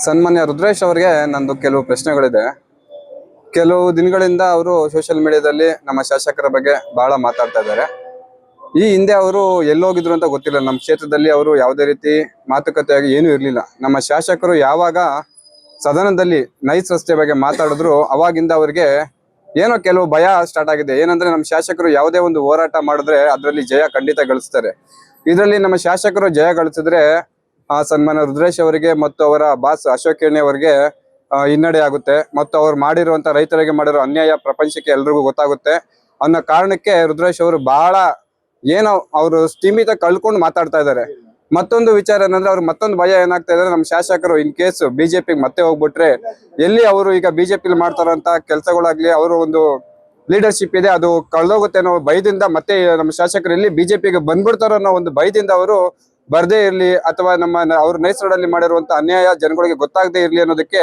ಸನ್ಮಾನ್ಯ ರುದ್ರೇಶ್ ಅವರಿಗೆ ನಂದು ಕೆಲವು ಪ್ರಶ್ನೆಗಳಿದೆ. ಕೆಲವು ದಿನಗಳಿಂದ ಅವರು ಸೋಷಿಯಲ್ ಮೀಡಿಯಾದಲ್ಲಿ ನಮ್ಮ ಶಾಸಕರ ಬಗ್ಗೆ ಬಹಳ ಮಾತಾಡ್ತಾ ಇದ್ದಾರೆ. ಈ ಹಿಂದೆ ಅವರು ಎಲ್ಲೋಗಿದ್ರು ಅಂತ ಗೊತ್ತಿಲ್ಲ. ನಮ್ಮ ಕ್ಷೇತ್ರದಲ್ಲಿ ಅವರು ಯಾವುದೇ ರೀತಿ ಮಾತುಕತೆಯಾಗಿ ಏನೂ ಇರಲಿಲ್ಲ. ನಮ್ಮ ಶಾಸಕರು ಯಾವಾಗ ಸದನದಲ್ಲಿ ನೈಸ್ ರಸ್ತೆ ಬಗ್ಗೆ ಮಾತಾಡಿದ್ರು ಅವಾಗಿಂದ ಅವರಿಗೆ ಏನೋ ಕೆಲವು ಭಯ ಸ್ಟಾರ್ಟ್ ಆಗಿದೆ. ಏನಂದ್ರೆ ನಮ್ಮ ಶಾಸಕರು ಯಾವುದೇ ಒಂದು ಹೋರಾಟ ಮಾಡಿದ್ರೆ ಅದರಲ್ಲಿ ಜಯ ಖಂಡಿತ ಗಳಿಸ್ತಾರೆ. ಇದರಲ್ಲಿ ನಮ್ಮ ಶಾಸಕರು ಜಯ ಗಳಿಸಿದ್ರೆ ಸನ್ಮಾನ್ಯ ರುದ್ರೇಶ್ ಅವರಿಗೆ ಮತ್ತು ಅವರ ಬಾಸ್ ಅಶೋಕ್ ಎಣ್ಣೆ ಅವರಿಗೆ ಹಿನ್ನಡೆ ಆಗುತ್ತೆ ಮತ್ತು ಅವ್ರು ಮಾಡಿರುವಂತ ರೈತರಿಗೆ ಮಾಡಿರೋ ಅನ್ಯಾಯ ಪ್ರಪಂಚಕ್ಕೆ ಎಲ್ರಿಗೂ ಗೊತ್ತಾಗುತ್ತೆ ಅನ್ನೋ ಕಾರಣಕ್ಕೆ ರುದ್ರೇಶ್ ಅವರು ಬಹಳ ಏನೋ ಅವರು ಸ್ಥಿಮಿತ ಕಳ್ಕೊಂಡು ಮಾತಾಡ್ತಾ ಇದ್ದಾರೆ. ಮತ್ತೊಂದು ವಿಚಾರ ಏನಂದ್ರೆ ಅವ್ರು ಮತ್ತೊಂದು ಭಯ ಏನಾಗ್ತಾ ಇದೆ, ನಮ್ಮ ಶಾಸಕರು ಇನ್ ಕೇಸ್ ಬಿಜೆಪಿಗೆ ಮತ್ತೆ ಹೋಗ್ಬಿಟ್ರೆ ಎಲ್ಲಿ ಅವರು ಈಗ ಬಿಜೆಪಿ ಮಾಡ್ತಾರಂತ ಕೆಲಸಗಳಾಗ್ಲಿ ಅವರು ಒಂದು ಲೀಡರ್ಶಿಪ್ ಇದೆ ಅದು ಕಳೆದೋಗುತ್ತೆ ಅನ್ನೋ ಭಯದಿಂದ ಮತ್ತೆ ನಮ್ಮ ಶಾಸಕರು ಎಲ್ಲಿ ಬಿಜೆಪಿಗೆ ಬಂದ್ಬಿಡ್ತಾರೋ ಅನ್ನೋ ಒಂದು ಭಯದಿಂದ ಅವರು ಬರ್ದೇ ಇರ್ಲಿ ಅಥವಾ ಅವ್ರ ನೈಸ್ ರೋಡಲ್ಲಿ ಮಾಡಿರುವಂತ ಅನ್ಯಾಯ ಜನಗಳಿಗೆ ಗೊತ್ತಾಗದೇ ಇರ್ಲಿ ಅನ್ನೋದಕ್ಕೆ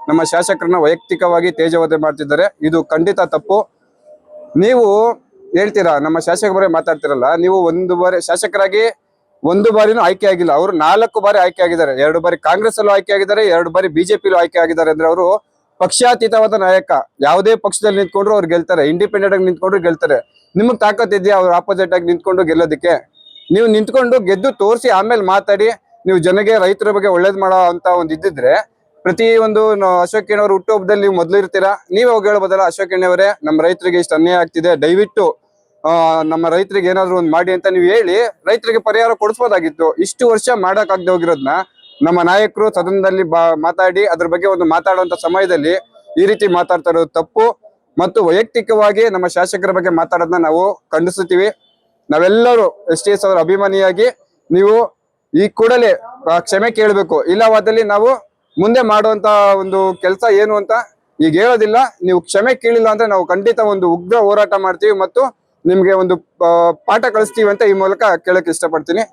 ನಮ್ಮ ಶಾಸಕರನ್ನ ವೈಯಕ್ತಿಕವಾಗಿ ತೇಜವಧೆ ಮಾಡ್ತಿದ್ದಾರೆ. ಇದು ಖಂಡಿತ ತಪ್ಪು. ನೀವು ಹೇಳ್ತೀರಾ ನಮ್ಮ ಶಾಸಕರ ಬಗ್ಗೆ ಮಾತಾಡ್ತಿರಲ್ಲ, ನೀವು ಒಂದು ಬಾರಿ ಶಾಸಕರಾಗಿ ಒಂದು ಬಾರಿನೂ ಆಯ್ಕೆ ಆಗಿಲ್ಲ. ಅವರು 4 ಬಾರಿ ಆಯ್ಕೆ ಆಗಿದ್ದಾರೆ. 2 ಬಾರಿ ಕಾಂಗ್ರೆಸ್ ಅಲ್ಲೂ ಆಯ್ಕೆ ಆಗಿದ್ದಾರೆ, 2 ಬಾರಿ ಬಿಜೆಪಿಲೂ ಆಯ್ಕೆ ಆಗಿದ್ದಾರೆ. ಅಂದ್ರೆ ಅವರು ಪಕ್ಷಾತೀತವಾದ ನಾಯಕ. ಯಾವುದೇ ಪಕ್ಷದಲ್ಲಿ ನಿಂತ್ಕೊಂಡ್ರು ಅವ್ರು ಗೆಲ್ತಾರೆ, ಇಂಡಿಪೆಂಡೆಂಟ್ ಆಗಿ ನಿಂತ್ಕೊಂಡ್ರು ಗೆಲ್ತಾರೆ. ನಿಮಗ್ ತಾಕತ್ತಿದ್ಯಾ ಅವ್ರ ಆಪೋಸಿಟ್ ಆಗಿ ನಿಂತ್ಕೊಂಡು ಗೆಲ್ಲೋದಕ್ಕೆ? ನೀವು ನಿಂತ್ಕೊಂಡು ಗೆದ್ದು ತೋರಿಸಿ ಆಮೇಲೆ ಮಾತಾಡಿ. ನೀವು ಜನಗೆ ರೈತರ ಬಗ್ಗೆ ಒಳ್ಳೇದ್ ಮಾಡೋ ಅಂತ ಒಂದು ಇದ್ದಿದ್ರೆ ಪ್ರತಿ ಒಂದು ಅಶೋಕ್ ಎಣ್ಣೆ ಅವ್ರ ಹುಟ್ಟುಹಬ್ಬದಲ್ಲಿ ನೀವು ಮೊದ್ಲು ಇರ್ತೀರಾ. ನೀವೇ ಹೋಗಿ ಹೇಳ್ಬೋದಲ್ಲ, ಅಶೋಕ್ ಎಣ್ಣೆ ಅವರೇ ನಮ್ಮ ರೈತರಿಗೆ ಇಷ್ಟು ಅನ್ಯಾಯ ಆಗ್ತಿದೆ, ದಯವಿಟ್ಟು ನಮ್ಮ ರೈತರಿಗೆ ಏನಾದ್ರು ಒಂದು ಮಾಡಿ ಅಂತ ನೀವು ಹೇಳಿ ರೈತರಿಗೆ ಪರಿಹಾರ ಕೊಡಿಸ್ಬೋದಾಗಿತ್ತು. ಇಷ್ಟು ವರ್ಷ ಮಾಡಕ್ಕಾಗದೆ ಹೋಗಿರೋದ್ನ ನಮ್ಮ ನಾಯಕರು ಸದನದಲ್ಲಿ ಮಾತಾಡಿ ಅದ್ರ ಬಗ್ಗೆ ಒಂದು ಮಾತಾಡುವಂತ ಸಮಯದಲ್ಲಿ ಈ ರೀತಿ ಮಾತಾಡ್ತಾ ಇರೋದು ತಪ್ಪು. ಮತ್ತು ವೈಯಕ್ತಿಕವಾಗಿ ನಮ್ಮ ಶಾಸಕರ ಬಗ್ಗೆ ಮಾತಾಡೋದನ್ನ ನಾವು ಖಂಡಿಸುತ್ತೀವಿ. ನಾವೆಲ್ಲರೂ STS ಅವರ ಅಭಿಮಾನಿಯಾಗಿ ನೀವು ಈ ಕೂಡಲೇ ಕ್ಷಮೆ ಕೇಳಬೇಕು. ಇಲ್ಲವಾದಲ್ಲಿ ನಾವು ಮುಂದೆ ಮಾಡುವಂತ ಒಂದು ಕೆಲಸ ಏನು ಅಂತ ಈಗ ಹೇಳೋದಿಲ್ಲ. ನೀವು ಕ್ಷಮೆ ಕೇಳಿಲ್ಲ ಅಂದ್ರೆ ನಾವು ಖಂಡಿತ ಒಂದು ಉಗ್ರ ಹೋರಾಟ ಮಾಡ್ತೀವಿ ಮತ್ತು ನಿಮ್ಗೆ ಒಂದು ಪಾಠ ಕಳಿಸ್ತೀವಿ ಅಂತ ಈ ಮೂಲಕ ಕೇಳಕ್ ಇಷ್ಟಪಡ್ತೀನಿ.